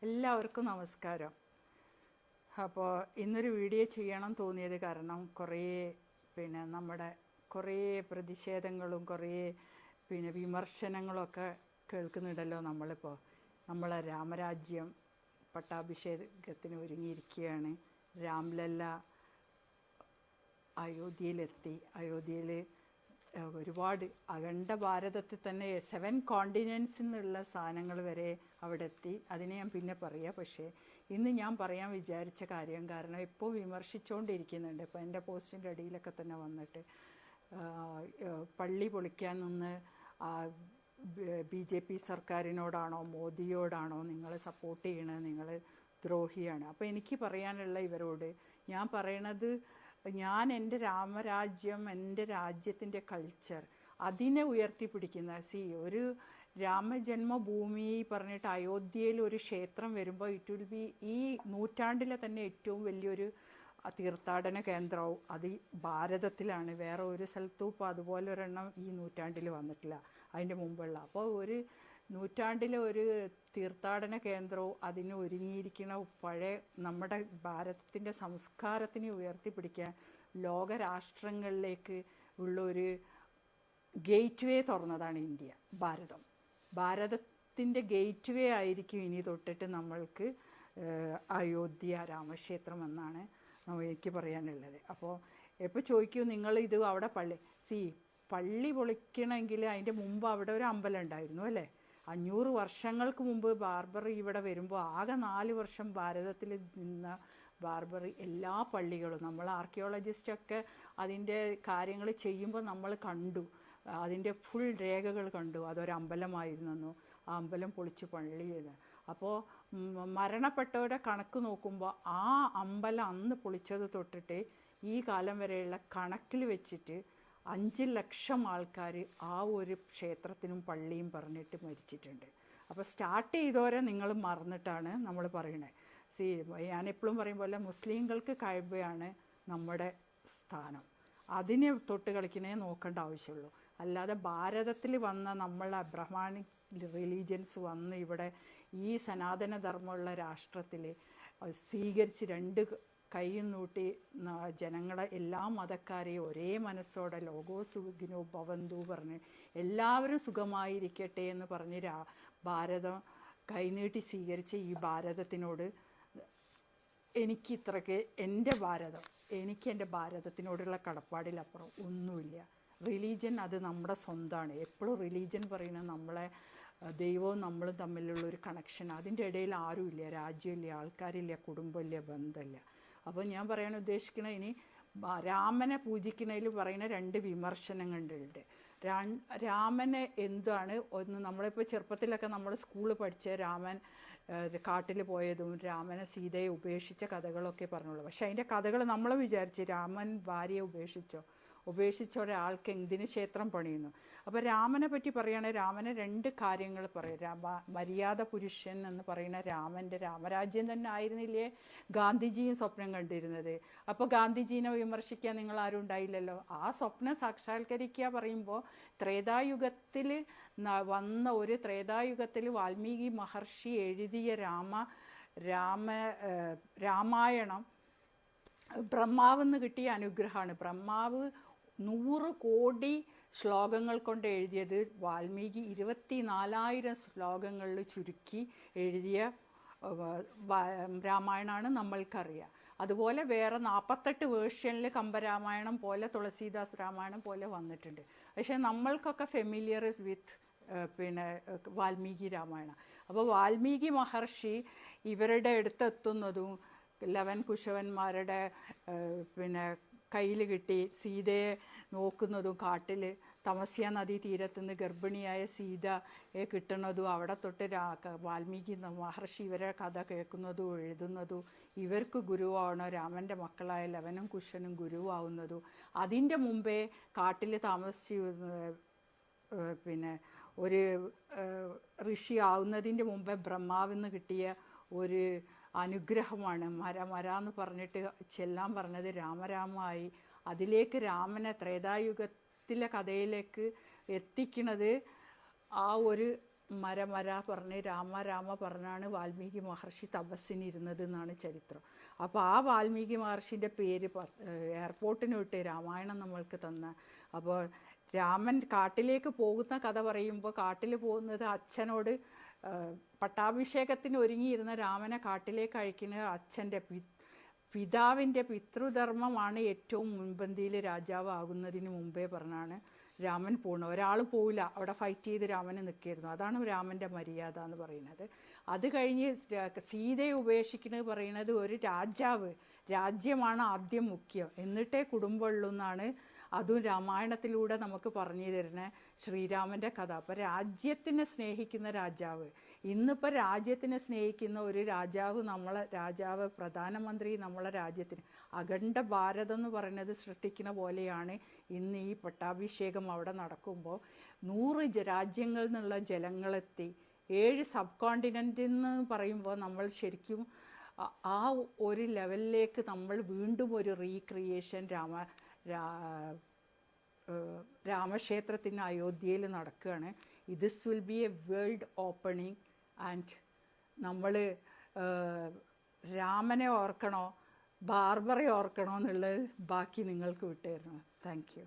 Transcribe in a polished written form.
എല്ലാവർക്കും നമസ്കാരം. അപ്പോൾ ഇന്നൊരു വീഡിയോ ചെയ്യണം തോന്നിയത് കാരണം നമ്മുടെ കുറേ പ്രതിഷേധങ്ങളും വിമർശനങ്ങളൊക്കെ കേൾക്കുന്നുണ്ടല്ലോ. നമ്മളെ രാമരാജ്യം പട്ടാഭിഷേകത്തിന് ഒരുങ്ങിയിരിക്കുകയാണ്. രാംലല്ല അയോധ്യയിൽ ഒരുപാട് അഖണ്ഡ ഭാരതത്തിൽ തന്നെ 7 കോണ്ടിനെൻസിൽ നിന്നുള്ള സാധനങ്ങൾ വരെ അവിടെ എത്തി. അതിനെ ഞാൻ പിന്നെ പറയാം. പക്ഷേ ഇന്ന് ഞാൻ പറയാൻ വിചാരിച്ച കാര്യം കാരണം ഇപ്പോൾ വിമർശിച്ചുകൊണ്ടിരിക്കുന്നുണ്ട്. ഇപ്പോൾ എൻ്റെ പോസ്റ്റിൻ്റെ അടിയിലൊക്കെ തന്നെ വന്നിട്ട് പള്ളി പൊളിക്കാൻ നിന്ന് BJP സർക്കാരിനോടാണോ മോദിയോടാണോ നിങ്ങൾ സപ്പോർട്ട് ചെയ്യണത്, നിങ്ങൾ ദ്രോഹിയാണ്. അപ്പോൾ എനിക്ക് പറയാനുള്ള ഇവരോട് ഞാൻ പറയണത്, ഞാൻ എൻ്റെ രാമരാജ്യം, എൻ്റെ രാജ്യത്തിൻ്റെ കൾച്ചർ അതിനെ ഉയർത്തിപ്പിടിക്കുന്ന ഒരു രാമജന്മഭൂമി പറഞ്ഞിട്ട് അയോധ്യയിൽ ഒരു ക്ഷേത്രം വരുമ്പോൾ ഇറ്റ് വിൽ ബി ഈ നൂറ്റാണ്ടിലെ തന്നെ ഏറ്റവും വലിയൊരു തീർത്ഥാടന കേന്ദ്രവും അത് ഭാരതത്തിലാണ്. വേറെ ഒരു സ്ഥലത്തും ഇപ്പോൾ അതുപോലെ ഒരെണ്ണം ഈ നൂറ്റാണ്ടിൽ വന്നിട്ടില്ല, അതിൻ്റെ മുമ്പുള്ള. അപ്പോൾ ഒരു നൂറ്റാണ്ടിലെ ഒരു തീർത്ഥാടന കേന്ദ്രവും അതിന് ഒരുങ്ങിയിരിക്കുന്ന പഴയ നമ്മുടെ ഭാരതത്തിൻ്റെ സംസ്കാരത്തിനെ ഉയർത്തിപ്പിടിക്കാൻ ലോകരാഷ്ട്രങ്ങളിലേക്ക് ഉള്ള ഒരു ഗേറ്റ് വേ തുറന്നതാണ് ഇന്ത്യ. ഭാരതത്തിൻ്റെ ഗേറ്റ് വേ ആയിരിക്കും ഇനി തൊട്ടിട്ട് നമ്മൾക്ക് അയോധ്യ രാമക്ഷേത്രം എന്നാണ് എനിക്ക് പറയാനുള്ളത്. അപ്പോൾ എപ്പോൾ ചോദിക്കും നിങ്ങൾ ഇത് അവിടെ പള്ളി പൊളിക്കണമെങ്കിൽ അതിൻ്റെ മുമ്പ് അവിടെ ഒരു അമ്പലം ഉണ്ടായിരുന്നു അല്ലേ? 500 വർഷങ്ങൾക്ക് മുമ്പ് ബാർബർ ഇവിടെ വരുമ്പോൾ ആകെ 4 വർഷം ഭാരതത്തിൽ നിന്ന ബാർബർ എല്ലാ പള്ളികളും നമ്മൾ ആർക്കിയോളജിസ്റ്റൊക്കെ അതിൻ്റെ കാര്യങ്ങൾ ചെയ്യുമ്പോൾ നമ്മൾ കണ്ടു, അതിൻ്റെ ഫുൾ രേഖകൾ കണ്ടു. അതൊരമ്പലമായിരുന്നെന്നു, ആ അമ്പലം പൊളിച്ച് പള്ളി ചെയ്ത്. അപ്പോൾ മരണപ്പെട്ടവരുടെ കണക്ക് നോക്കുമ്പോൾ ആ അമ്പലം അന്ന് പൊളിച്ചത് തൊട്ടിട്ട് ഈ കാലം വരെയുള്ള കണക്കിൽ വെച്ചിട്ട് 5 ലക്ഷം ആൾക്കാർ ആ ഒരു ക്ഷേത്രത്തിനും പള്ളിയും പറഞ്ഞിട്ട് മരിച്ചിട്ടുണ്ട്. അപ്പോൾ സ്റ്റാർട്ട് ചെയ്തവരെ നിങ്ങൾ മറന്നിട്ടാണ് നമ്മൾ പറയണത്. ഞാനെപ്പോഴും പറയും പോലെ മുസ്ലിങ്ങൾക്ക് കഅബയാണ് നമ്മുടെ സ്ഥാനം. അതിനെ തൊട്ട് കളിക്കണേ നോക്കേണ്ട ആവശ്യമുള്ളൂ. അല്ലാതെ ഭാരതത്തിൽ വന്ന നമ്മളെ അബ്രഹാമിക് റിലീജിയൻസ് വന്ന് ഇവിടെ ഈ സനാതനധർമ്മമുള്ള രാഷ്ട്രത്തിൽ സ്വീകരിച്ച് 2 കൈയും നീട്ടി ജനങ്ങളെ എല്ലാ മതക്കാരെയും ഒരേ മനസ്സോടെ ലോകോ സുഖിനോ ഭവന്തു പറഞ്ഞ് എല്ലാവരും സുഖമായിരിക്കട്ടെ എന്ന് പറഞ്ഞ് ഭാരതം കൈനീട്ടി സ്വീകരിച്ച ഈ ഭാരതത്തിനോട് എനിക്ക് എൻ്റെ ഭാരതത്തിനോടുള്ള കടപ്പാടിലപ്പുറം ഒന്നുമില്ല. റിലീജിയൻ അത് നമ്മുടെ സ്വന്തമാണ്. എപ്പോഴും റിലീജിയൻ പറയുന്നത് നമ്മളെ ദൈവവും നമ്മളും തമ്മിലുള്ള ഒരു കണക്ഷൻ. അതിൻ്റെ ഇടയിൽ ആരുമില്ല, രാജ്യമില്ല, ആൾക്കാരില്ല, കുടുംബമില്ല, ബന്ധമില്ല. അപ്പോൾ ഞാൻ പറയാൻ ഉദ്ദേശിക്കുന്നത്, ഇനി രാമനെ പൂജിക്കുന്നതിൽ പറയുന്ന 2 വിമർശനങ്ങളുണ്ട്. രാമനെ എന്താണ് ഒന്ന്, നമ്മളിപ്പോൾ ചെറുപ്പത്തിലൊക്കെ നമ്മൾ സ്കൂളിൽ പഠിച്ച രാമൻ കാട്ടിൽ പോയതും രാമനെ സീതയെ ഉപേക്ഷിച്ച കഥകളൊക്കെ പറഞ്ഞുള്ളൂ. പക്ഷെ അതിൻ്റെ കഥകൾ നമ്മൾ വിചാരിച്ച് രാമൻ ഭാര്യയെ ഉപേക്ഷിച്ച ഒരാൾക്ക് എന്തിന് ക്ഷേത്രം പണിയുന്നു. അപ്പോൾ രാമനെ പറ്റി പറയുകയാണെങ്കിൽ രാമനെ 2 കാര്യങ്ങൾ പറയും. മര്യാദ പുരുഷൻ എന്ന് പറയുന്ന രാമരാജ്യം തന്നെ ആയിരുന്നില്ലേ ഗാന്ധിജിയും സ്വപ്നം കണ്ടിരുന്നത്. അപ്പോൾ ഗാന്ധിജീനെ വിമർശിക്കാൻ നിങ്ങൾ ആരും ഉണ്ടായില്ലല്ലോ. ആ സ്വപ്നം സാക്ഷാത്കരിക്കുക പറയുമ്പോൾ ത്രേതായുഗത്തിൽ ത്രേതായുഗത്തിൽ വാൽമീകി മഹർഷി എഴുതിയ രാമായണം ബ്രഹ്മാവെന്ന് കിട്ടിയ അനുഗ്രഹമാണ്. ബ്രഹ്മാവ് 100 കോടി ശ്ലോകങ്ങൾ കൊണ്ട് എഴുതിയത് വാൽമീകി 24,000 ശ്ലോകങ്ങളിൽ ചുരുക്കി എഴുതിയ രാമായണമാണ് നമ്മൾക്കറിയാം. അതുപോലെ വേറെ 48 വേർഷനിൽ കമ്പരാമായണം പോലെ തുളസീദാസ് രാമായണം പോലെ വന്നിട്ടുണ്ട്. പക്ഷേ നമ്മൾക്കൊക്കെ ഫെമിലിയർ വിത്ത് വാൽമീകി രാമായണം. അപ്പോൾ വാൽമീകി മഹർഷി ഇവരുടെ അടുത്തെത്തുന്നതും 11 കുശവന്മാരുടെ കയ്യിൽ കിട്ടി സീതയെ നോക്കുന്നതും, കാട്ടിൽ തമസ്യ നദീ തീരത്തുനിന്ന് ഗർഭിണിയായ സീതയെ കിട്ടുന്നതും, അവിടെ തൊട്ട് വാൽമീകി മഹർഷി ഇവരെ കഥ കേൾക്കുന്നതും എഴുതുന്നതും, ഇവർക്ക് ഗുരുവാണോ രാമൻ്റെ മക്കളായ 11 കുശനും ഗുരുവാവുന്നതും, അതിൻ്റെ മുമ്പേ കാട്ടിൽ താമസിച്ച് ഒരു ഋഷി ആവുന്നതിൻ്റെ മുമ്പേ ബ്രഹ്മാവിന്ന് കിട്ടിയ ഒരു അനുഗ്രഹമാണ് മരാന്ന് പറഞ്ഞിട്ട് ചെല്ലാൻ പറഞ്ഞത് രാമരാമായി. അതിലേക്ക് രാമനെ ത്രേതായുഗത്തിലെ കഥയിലേക്ക് എത്തിക്കുന്നത് ആ ഒരു മര പറഞ്ഞ് രാമ രാമ പറഞ്ഞാണ് വാൽമീകി മഹർഷി തപസ്സിനിരുന്നത് എന്നാണ് ചരിത്രം. അപ്പോൾ ആ വാൽമീകി മഹർഷിൻ്റെ പേര് എയർപോർട്ടിന് വിട്ട് രാമായണം നമ്മൾക്ക് തന്ന. അപ്പോൾ രാമൻ കാട്ടിലേക്ക് പോകുന്ന കഥ പറയുമ്പോൾ കാട്ടിൽ പോകുന്നത് അച്ഛനോട് പട്ടാഭിഷേകത്തിന് ഒരുങ്ങിയിരുന്ന രാമനെ കാട്ടിലേക്ക് അയക്കുന്ന അച്ഛൻ്റെ പിതാവിൻ്റെ പിതൃധർമ്മമാണ് ഏറ്റവും മുൻപന്തിയിൽ രാജാവ് ആകുന്നതിന് മുമ്പേ പറഞ്ഞാണ് രാമൻ പോകുന്നത്. ഒരാൾ പോവില്ല, അവിടെ ഫൈറ്റ് ചെയ്ത് രാമന് നിൽക്കായിരുന്നു. അതാണ് രാമൻ്റെ മര്യാദ എന്ന് പറയുന്നത്. അത് കഴിഞ്ഞ് സീതയെ ഉപേക്ഷിക്കുന്നത് പറയുന്നത് ഒരു രാജ്യമാണ് ആദ്യം മുഖ്യം, എന്നിട്ടേ കുടുംബമുള്ളൂ എന്നാണ്. അതും രാമായണത്തിലൂടെ നമുക്ക് പറഞ്ഞു തരുന്ന ശ്രീരാമൻ്റെ കഥ. അപ്പോൾ രാജ്യത്തിനെ സ്നേഹിക്കുന്ന രാജാവ്, ഇന്നിപ്പോൾ രാജ്യത്തിനെ സ്നേഹിക്കുന്ന ഒരു രാജാവ് പ്രധാനമന്ത്രി നമ്മളെ രാജ്യത്തിന് അഖണ്ഡ ഭാരതം എന്ന് പറയുന്നത് സൃഷ്ടിക്കുന്ന പോലെയാണ് ഇന്ന് ഈ പട്ടാഭിഷേകം അവിടെ നടക്കുമ്പോൾ 100 രാജ്യങ്ങളിൽ നിന്നുള്ള ജലങ്ങളെത്തി 7 സബ് കോണ്ടിനെൻ്റിൽ നിന്ന് പറയുമ്പോൾ നമ്മൾ ശരിക്കും ആ ഒരു ലെവലിലേക്ക് നമ്മൾ വീണ്ടും ഒരു റീക്രിയേഷൻ രാമക്ഷേത്രത്തിന് അയോധ്യയിൽ നടക്കുകയാണ്. This will be A world opening. And നമ്മൾ രാമനെ ഓർക്കണോ ബാർബറെ ഓർക്കണോ എന്നുള്ളത് ബാക്കി നിങ്ങൾക്ക് വിട്ടുതരണം. Thank you.